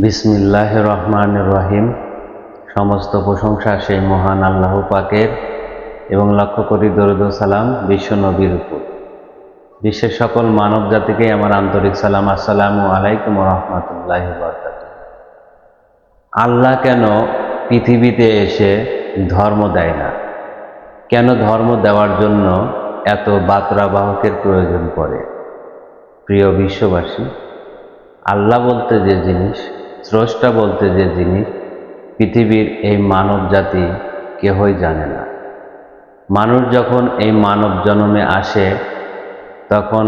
বিসমিল্লাহির রহমানির রহিম। সমস্ত প্রশংসা সেই মহান আল্লাহ পাকের এবং লক্ষ কোটি দরুদ ও সালাম বিশ্ব নবীর উপর। বিশ্বের সকল মানব জাতিকে আমার আন্তরিক সালাম। আসসালামু আলাইকুম রহমতুল্লাহি ওয়া বারাকাতুহু। আল্লাহ কেন পৃথিবীতে এসে ধর্ম দেয় না? কেন ধর্ম দেওয়ার জন্য এত বার্তাবাহকের প্রয়োজন পড়ে? প্রিয় বিশ্ববাসী, আল্লাহ বলতে যে জিনিস, স্রষ্টা বলতে যে জিনিস, পৃথিবীর এই মানব জাতি কেহই জানে না। মানুষ যখন এই মানব জন্মে আসে তখন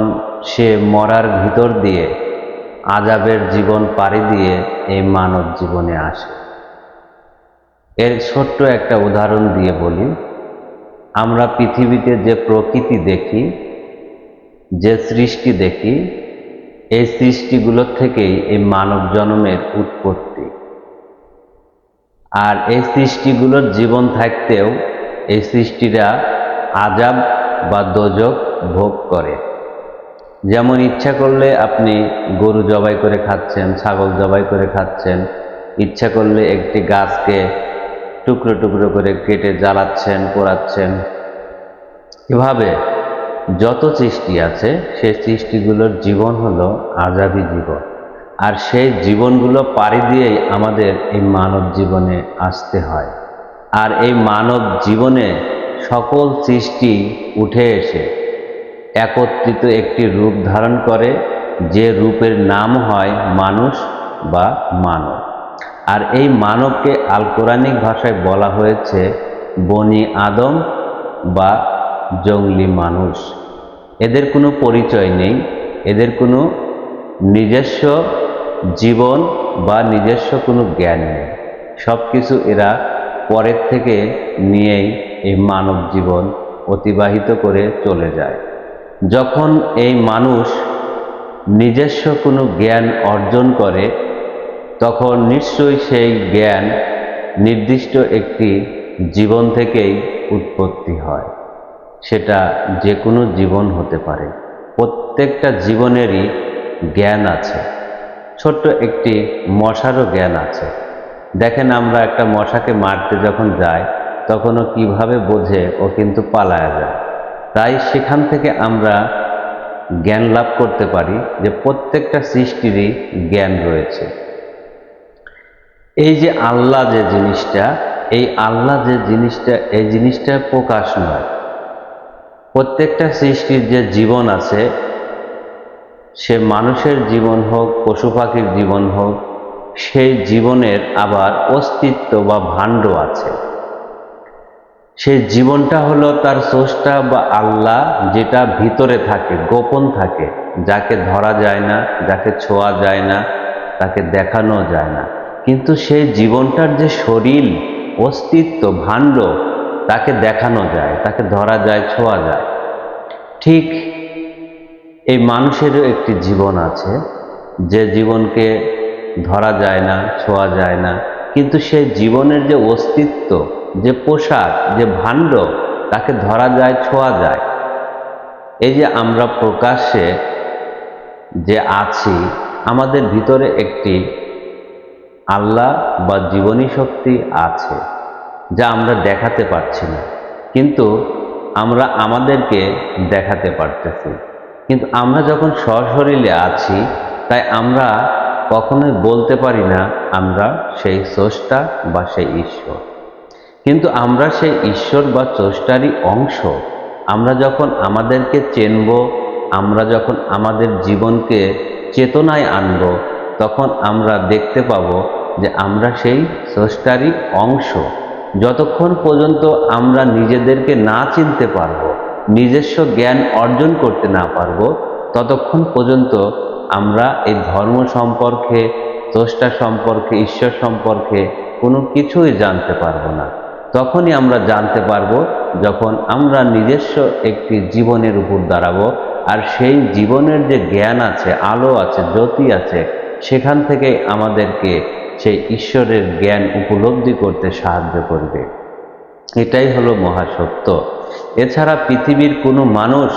সে মরার ভিতর দিয়ে আযাবের জীবন পাড়ি দিয়ে এই মানব জীবনে আসে। এর ছোট্ট একটা উদাহরণ দিয়ে বলি, আমরা পৃথিবীতে যে প্রকৃতি দেখি, যে সৃষ্টি দেখি, এই সৃষ্টিগুলোর থেকেই এই মানব জন্মের উৎপত্তি। আর এই সৃষ্টিগুলোর জীবন থাকতেও এই সৃষ্টিরা আযাব বা দোজখ ভোগ করে। যেমন ইচ্ছা করলে আপনি গরু জবাই করে খাচ্ছেন, ছাগল জবাই করে খাচ্ছেন, ইচ্ছা করলে একটি গাছকে টুকরো টুকরো করে কেটে জ্বালাচ্ছেন, পোড়াচ্ছেন। এভাবে যত সৃষ্টি আছে সেই সৃষ্টিগুলোর জীবন হলো আযাবী জীবন। আর সেই জীবনগুলো পাড়ি দিয়েই আমাদের এই মানব জীবনে আসতে হয়। আর এই মানব জীবনে সকল সৃষ্টি উঠে এসে একত্রিত একটি রূপ ধারণ করে, যে রূপের নাম হয় মানুষ বা মানব। আর এই মানবকে আল কোরআনিক ভাষায় বলা হয়েছে বনি আদম বা জঙ্গলি মানুষ। এদের কোনো পরিচয় নেই, এদের কোনো নিজস্ব জীবন বা নিজস্ব কোনো জ্ঞান নেই। সব কিছু এরা পরের থেকে নিয়েই এই মানব জীবন অতিবাহিত করে চলে যায়। যখন এই মানুষ নিজস্ব কোনো জ্ঞান অর্জন করে তখন নিশ্চয়ই সেই জ্ঞান নির্দিষ্ট একটি জীবন থেকেই উৎপত্তি হয়। সেটা যে কোনো জীবন হতে পারে। প্রত্যেকটা জীবনেরই জ্ঞান আছে। ছোট্ট একটি মশারও জ্ঞান আছে। দেখেন, আমরা একটা মশাকে মারতে যখন যাই তখন ও কীভাবে বোঝে, ও কিন্তু পালায়া যায়। তাই সেখান থেকে আমরা জ্ঞান লাভ করতে পারি যে প্রত্যেকটা সৃষ্টিরই জ্ঞান রয়েছে। এই যে আল্লাহ যে জিনিসটা, এই আল্লাহ যে জিনিসটা, এই জিনিসটা প্রকাশ নয়। প্রত্যেকটা সৃষ্টির যে জীবন আছে, সে মানুষের জীবন হোক, পশু পাখির জীবন হোক, সেই জীবনের আবার অস্তিত্ব বা ভাণ্ড আছে। সেই জীবনটা হলো তার স্রষ্টা বা আল্লাহ, যেটা ভিতরে থাকে, গোপন থাকে, যাকে ধরা যায় না, যাকে ছোঁয়া যায় না, তাকে দেখানো যায় না। কিন্তু সেই জীবনটার যে শরীর, অস্তিত্ব, ভাণ্ড, তাকে দেখানো যায়, তাকে ধরা যায়, ছোঁয়া যায়। ঠিক এই মানুষেরও একটি জীবন আছে, যে জীবনকে ধরা যায় না, ছোঁয়া যায় না, কিন্তু সেই জীবনের যে অস্তিত্ব, যে পোশাক, যে ভাণ্ড, তাকে ধরা যায়, ছোঁয়া যায়। এই যে আমরা প্রকাশ্যে যে আছি, আমাদের ভিতরে একটি আল্লাহ বা জীবনী শক্তি আছে, যা আমরা দেখাতে পারছি না, কিন্তু আমরা আমাদেরকে দেখাতে পারতেছি। কিন্তু আমরা যখন সশরীরে আছি, তাই আমরা কখনোই বলতে পারি না আমরা সেই স্রষ্টা বা সেই ঈশ্বর। কিন্তু আমরা সেই ঈশ্বর বা স্রষ্টারই অংশ। আমরা যখন আমাদেরকে চিনব, আমরা যখন আমাদের জীবনকে চেতনায় আনব, তখন আমরা দেখতে পাব যে আমরা সেই স্রষ্টারই অংশ। যতক্ষণ পর্যন্ত আমরা নিজেদেরকে না চিনতে পারব, নিজস্ব জ্ঞান অর্জন করতে না পারব, ততক্ষণ পর্যন্ত আমরা এই ধর্ম সম্পর্কে, স্রষ্টা সম্পর্কে, ঈশ্বর সম্পর্কে কোনো কিছুই জানতে পারবো না। তখনই আমরা জানতে পারবো যখন আমরা নিজস্ব একটি জীবনের উপর দাঁড়াবো, আর সেই জীবনের যে জ্ঞান আছে, আলো আছে, জ্যোতি আছে, সেখান থেকে আমাদেরকে সেই ঈশ্বরের জ্ঞান উপলব্ধি করতে সাহায্য করবে। এটাই হলো মহাসত্য। এছাড়া পৃথিবীর কোনো মানুষ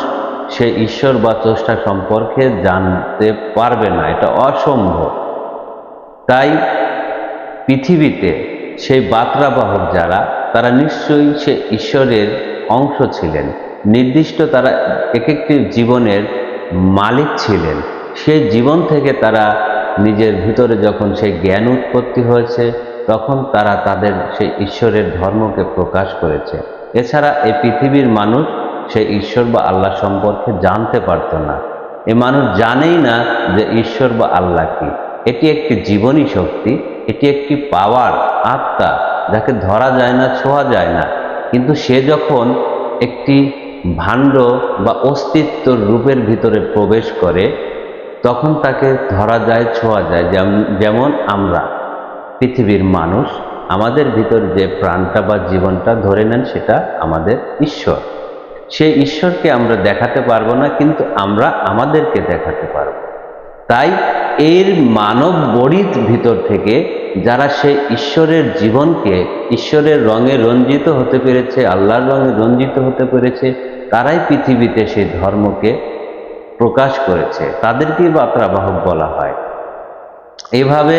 সেই ঈশ্বর বা স্রষ্টা সম্পর্কে জানতে পারবে না, এটা অসম্ভব। তাই পৃথিবীতে সেই বার্তাবাহক যারা, তারা নিশ্চয়ই সে ঈশ্বরের অংশ ছিলেন, নির্দিষ্ট তারা এক একটি জীবনের মালিক ছিলেন। সেই জীবন থেকে তারা নিজের ভিতরে যখন সেই জ্ঞান উৎপত্তি হয়েছে, তখন তারা তাদের সেই ঈশ্বরের ধর্মকে প্রকাশ করেছে। এছাড়া এই পৃথিবীর মানুষ সেই ঈশ্বর বা আল্লাহ সম্পর্কে জানতে পারত না। এ মানুষ জানেই না যে ঈশ্বর বা আল্লাহ কি। এটি একটি জীবনী শক্তি, এটি একটি পাওয়ার, আত্মা, যাকে ধরা যায় না, ছোঁয়া যায় না। কিন্তু সে যখন একটি ভাণ্ড বা অস্তিত্বর রূপের ভিতরে প্রবেশ করে, তখন তাকে ধরা যায়, ছোঁয়া যায়। যেমন আমরা পৃথিবীর মানুষ, আমাদের ভিতর যে প্রাণটা বা জীবনটা ধরে নেন, সেটা আমাদের ঈশ্বর। সেই ঈশ্বরকে আমরা দেখাতে পারবো না, কিন্তু আমরা আমাদেরকে দেখাতে পারবো। তাই এর মানব বড়ির ভিতর থেকে যারা সেই ঈশ্বরের জীবনকে, ঈশ্বরের রঙে রঞ্জিত হতে পেরেছে, আল্লাহর রঙে রঞ্জিত হতে পেরেছে, তারাই পৃথিবীতে সেই ধর্মকে প্রকাশ করেছে, তাদেরকেই বার্তাবাহক বলা হয়। এইভাবে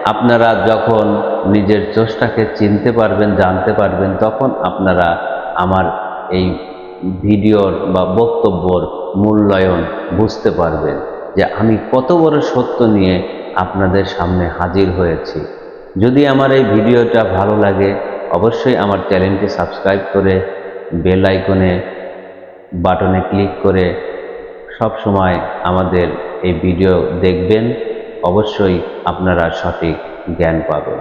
আপনারা যখন নিজের চোষটাকে চিনতে পারবেন, জানতে পারবেন, তখন আপনারা আমার এই ভিডিওর বা বক্তব্যর মূল্যায়ন বুঝতে পারবেন যে আমি কত বড় সত্য নিয়ে আপনাদের সামনে হাজির হয়েছি। যদি আমার এই ভিডিওটা ভালো লাগে, অবশ্যই আমার চ্যানেলটি সাবস্ক্রাইব করে বেল আইকনে বাটনে ক্লিক করে সব সময় আমাদের এই ভিডিও দেখবেন। অবশ্যই আপনারা সঠিক জ্ঞান পাবেন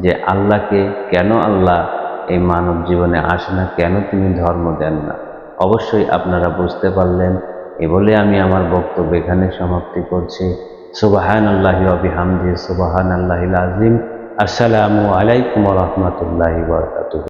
যে আল্লাহকে, কেন আল্লাহ এই মানব জীবনে আসে না, কেন তিনি ধর্ম দেন না। অবশ্যই আপনারা বুঝতে পারলেন। এ বলে আমি আমার বক্তব্য এখানে সমাপ্তি করছি। সুবহানাল্লাহি ওয়া বিহামদিহি, সুবহানাল্লাহিল আযীম। আসসালামু আলাইকুম ওয়া রাহমাতুল্লাহি ওয়া বারাকাতুহু।